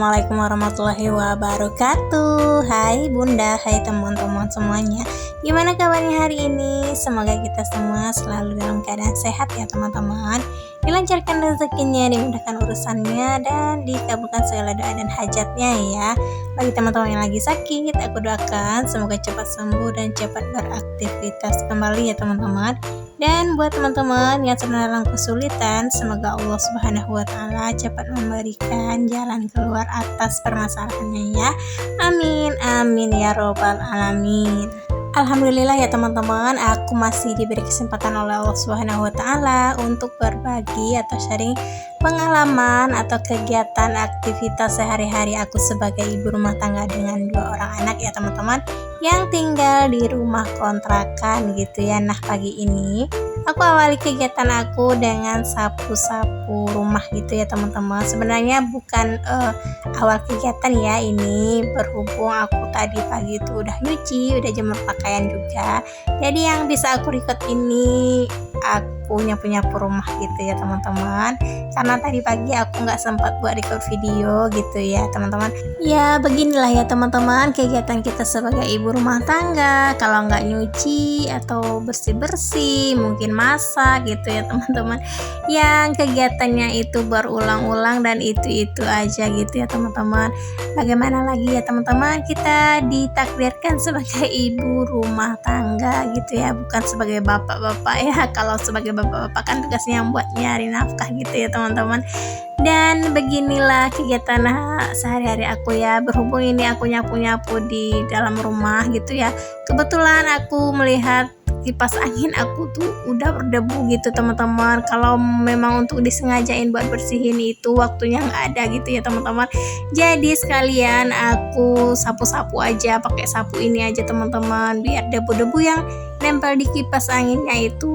Assalamualaikum warahmatullahi wabarakatuh. Hai bunda, hai teman-teman semuanya. Gimana kabarnya hari ini? Semoga kita semua selalu dalam keadaan sehat ya teman-teman. Dilancarkan rezekinya, dimudahkan urusannya, dan dikabulkan segala doa dan hajatnya ya. Bagi teman-teman yang lagi sakit, aku doakan semoga cepat sembuh dan cepat beraktivitas kembali ya teman-teman. Dan buat teman-teman yang sedang dalam kesulitan, semoga Allah Subhanahu wa Ta'ala cepat memberikan jalan keluar atas permasalahannya ya. Amin, amin ya robbal alamin. Alhamdulillah ya teman-teman, aku masih diberi kesempatan oleh Allah Subhanahu wa Ta'ala untuk berbagi atau sharing pengalaman atau kegiatan aktivitas sehari-hari aku sebagai ibu rumah tangga dengan 2 orang anak ya teman-teman, yang tinggal di rumah kontrakan gitu ya. Nah, pagi ini aku awali kegiatan aku dengan sapu-sapu rumah gitu ya teman-teman. Sebenarnya bukan awal kegiatan ya, ini berhubung aku tadi pagi itu udah nyuci, udah jemur pakaian juga. Jadi yang bisa aku record ini aku nyapu-nyapu rumah gitu ya teman-teman, karena tadi pagi aku nggak sempat buat record video gitu ya teman-teman. Ya beginilah ya teman-teman kegiatan kita sebagai ibu rumah tangga. Kalau nggak nyuci atau bersih-bersih, mungkin masak gitu ya teman-teman, yang kegiatannya itu berulang-ulang dan itu aja gitu ya teman-teman. Bagaimana lagi ya teman-teman, kita ditakdirkan sebagai ibu rumah tangga gitu ya, bukan sebagai bapak-bapak ya. Kalau sebagai bapak-bapak kan tugasnya yang buat nyari nafkah gitu ya teman-teman. Dan beginilah kegiatan sehari-hari aku ya, berhubung ini aku nyapu-nyapu di dalam rumah gitu ya. Kebetulan aku melihat kipas angin aku tuh udah berdebu gitu teman-teman. Kalau memang untuk disengajain buat bersihin itu waktunya nggak ada gitu ya teman-teman. Jadi sekalian aku sapu-sapu aja, pakai sapu ini aja teman-teman, biar debu-debu yang nempel di kipas anginnya itu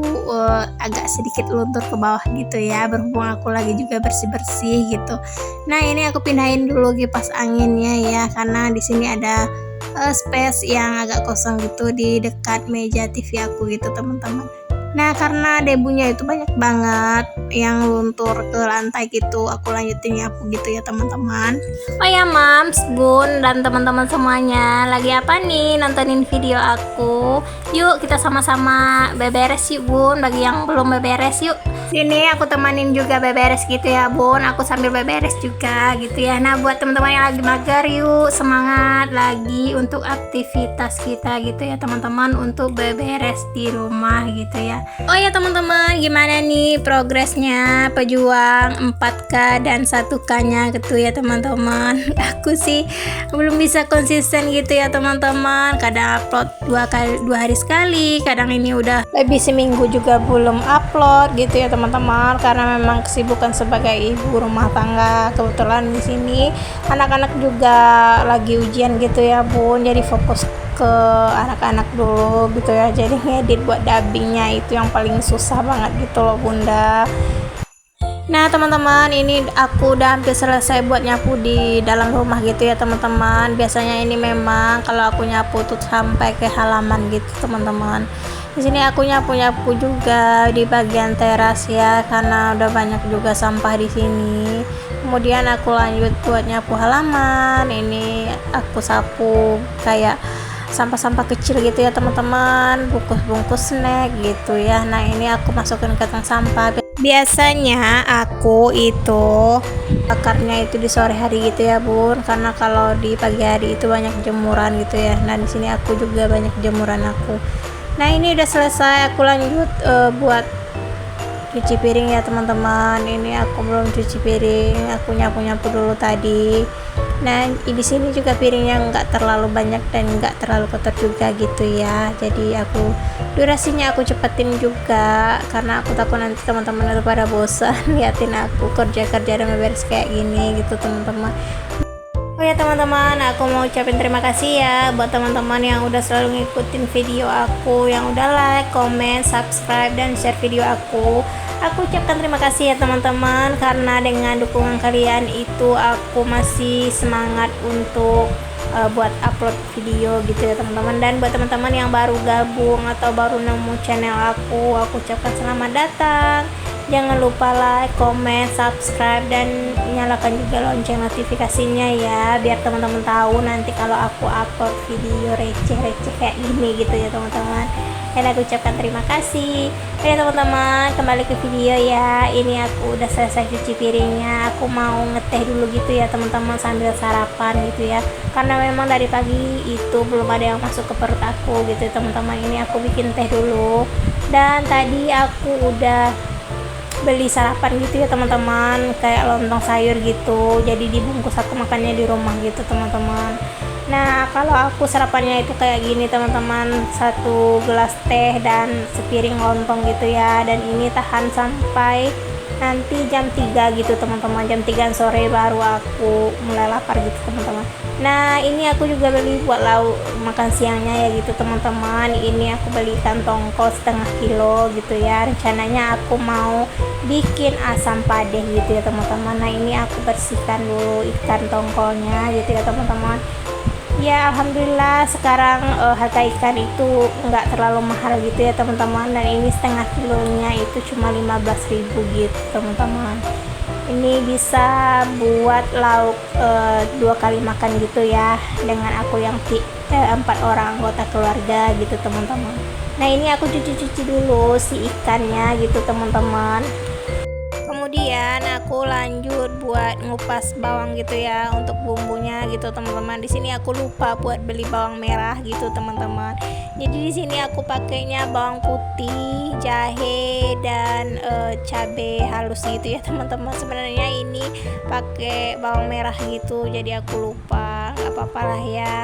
agak sedikit luntur ke bawah gitu ya, berhubung aku lagi juga bersih-bersih gitu. Nah, ini aku pindahin dulu kipas anginnya ya, karena di sini ada space yang agak kosong gitu di dekat meja TV aku gitu teman-teman. Nah, karena debunya itu banyak banget yang luntur ke lantai gitu, aku lanjutin nyapu gitu ya teman-teman. Oh ya mams, bun, dan teman-teman semuanya, lagi apa nih nontonin video aku? Yuk kita sama-sama beberes yuk bun, bagi yang belum beberes yuk. Sini aku temanin juga beberes gitu ya bun, aku sambil beberes juga gitu ya. Nah, buat teman-teman yang lagi mager, yuk semangat lagi untuk aktivitas kita gitu ya teman-teman, untuk beberes di rumah gitu ya. Oh ya teman-teman, gimana nih progresnya pejuang 4K dan 1K nya gitu ya teman-teman. Aku sih belum bisa konsisten gitu ya teman-teman, kadang upload 2 hari sekali, kadang ini udah lebih seminggu juga belum upload gitu ya teman-teman, karena memang kesibukan sebagai ibu rumah tangga. Kebetulan di sini anak-anak juga lagi ujian gitu ya bun, jadi fokus ke anak-anak dulu gitu ya. Jadi ngedit buat dubbingnya itu yang paling susah banget gitu loh bunda. Nah teman-teman, ini aku udah hampir selesai buat nyapu di dalam rumah gitu ya teman-teman. Biasanya ini memang kalau aku nyapu tuh sampai ke halaman gitu teman-teman. Di sini aku nyapu-nyapu juga di bagian teras ya, karena udah banyak juga sampah di sini. Kemudian aku lanjut buat nyapu halaman. Ini aku sapu kayak sampah-sampah kecil gitu ya teman-teman, bungkus-bungkus snack gitu ya. Nah, ini aku masukin ke tong sampah. Biasanya aku itu bakarnya itu di sore hari gitu ya bun, karena kalau di pagi hari itu banyak jemuran gitu ya. Nah, di sini aku juga banyak jemuran aku. Nah, ini udah selesai, aku lanjut buat cuci piring ya teman-teman. Ini aku belum cuci piring, aku nyapu-nyapu dulu tadi. Nah, di sini juga piringnya nggak terlalu banyak dan nggak terlalu kotor juga gitu ya. Jadi durasinya aku cepetin juga, karena aku takut nanti teman-teman itu pada bosan liatin aku kerja-kerja dan beres kayak gini gitu teman-teman. Oh ya teman-teman, aku mau ucapin terima kasih ya buat teman-teman yang udah selalu ngikutin video aku, yang udah like, comment, subscribe, dan share video aku. Aku ucapkan terima kasih ya teman-teman, karena dengan dukungan kalian itu aku masih semangat untuk buat upload video gitu ya teman-teman. Dan buat teman-teman yang baru gabung atau baru nemu channel aku ucapkan selamat datang. Jangan lupa like, comment, subscribe, dan nyalakan juga lonceng notifikasinya ya, biar teman-teman tahu nanti kalau aku upload video receh-receh kayak gini gitu ya teman-teman. Dan aku ucapkan terima kasih. Oke teman-teman, kembali ke video ya. Ini aku udah selesai cuci piringnya. Aku mau ngeteh dulu gitu ya teman-teman, sambil sarapan gitu ya. Karena memang dari pagi itu belum ada yang masuk ke perut aku gitu ya teman-teman. Ini aku bikin teh dulu. Dan tadi aku udah beli sarapan gitu ya teman-teman, kayak lontong sayur gitu. Jadi dibungkus, aku makannya di rumah gitu teman-teman. Nah kalau aku sarapannya itu kayak gini teman-teman, 1 gelas teh dan sepiring lontong gitu ya. Dan ini tahan sampai nanti jam 3 gitu teman-teman, jam 3 sore baru aku mulai lapar gitu teman-teman. Nah ini aku juga beli buat lauk makan siangnya ya gitu teman-teman. Ini aku belikan tongkol setengah kilo gitu ya. Rencananya aku mau bikin asam padeh gitu ya teman-teman. Nah ini aku bersihkan dulu ikan tongkolnya gitu ya teman-teman. Ya alhamdulillah sekarang harga ikan itu nggak terlalu mahal gitu ya teman-teman. Dan ini setengah kilonya itu cuma 15.000 gitu teman-teman. Ini bisa buat lauk 2 kali makan gitu ya, dengan aku yang 4 orang anggota keluarga gitu teman-teman. Nah ini aku cuci-cuci dulu si ikannya gitu teman-teman. Kemudian aku lanjut buat ngupas bawang gitu ya untuk bumbunya gitu teman-teman. Di sini aku lupa buat beli bawang merah gitu teman-teman. Jadi di sini aku pakainya bawang putih, jahe, dan cabai halus gitu ya teman-teman. Sebenarnya ini pakai bawang merah gitu, jadi aku lupa, nggak apa-apa lah ya.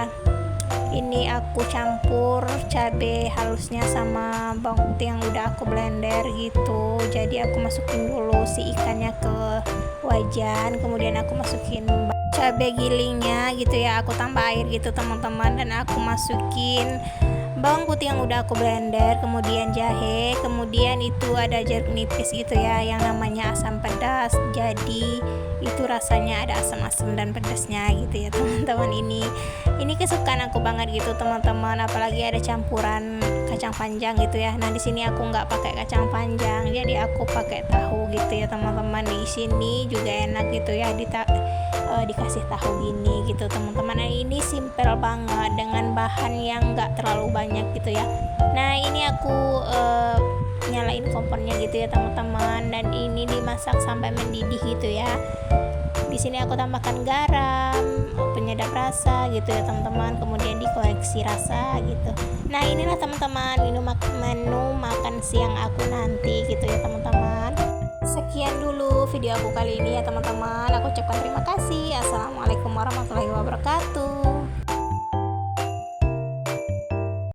Ini aku campur cabai halusnya sama bawang putih yang udah aku blender gitu. Jadi aku masukin dulu si ikannya ke wajan, kemudian aku masukin cabai gilingnya gitu ya, aku tambah air gitu teman-teman. Dan aku masukin bawang putih yang udah aku blender, kemudian jahe, kemudian itu ada jeruk nipis gitu ya yang namanya asam pedas. Jadi itu rasanya ada asam-asam dan pedasnya gitu ya teman-teman. Ini kesukaan aku banget gitu teman-teman, apalagi ada campuran kacang panjang gitu ya. Nah di sini aku nggak pakai kacang panjang, jadi aku pakai tahu gitu ya teman-teman. Di sini juga enak gitu ya, dikasih tahu gini gitu teman-teman. Nah ini simple banget dengan bahan yang nggak terlalu banyak gitu ya. Nah ini aku nyalain kompornya gitu ya teman-teman, dan ini dimasak sampai mendidih gitu ya. Di sini aku tambahkan garam, penyedap rasa gitu ya teman-teman, kemudian dikoreksi rasa gitu. Nah inilah teman-teman menu makan siang aku nanti gitu ya teman-teman. Sekian dulu video aku kali ini ya teman-teman. Aku ucapkan terima kasih. Assalamualaikum warahmatullahi wabarakatuh.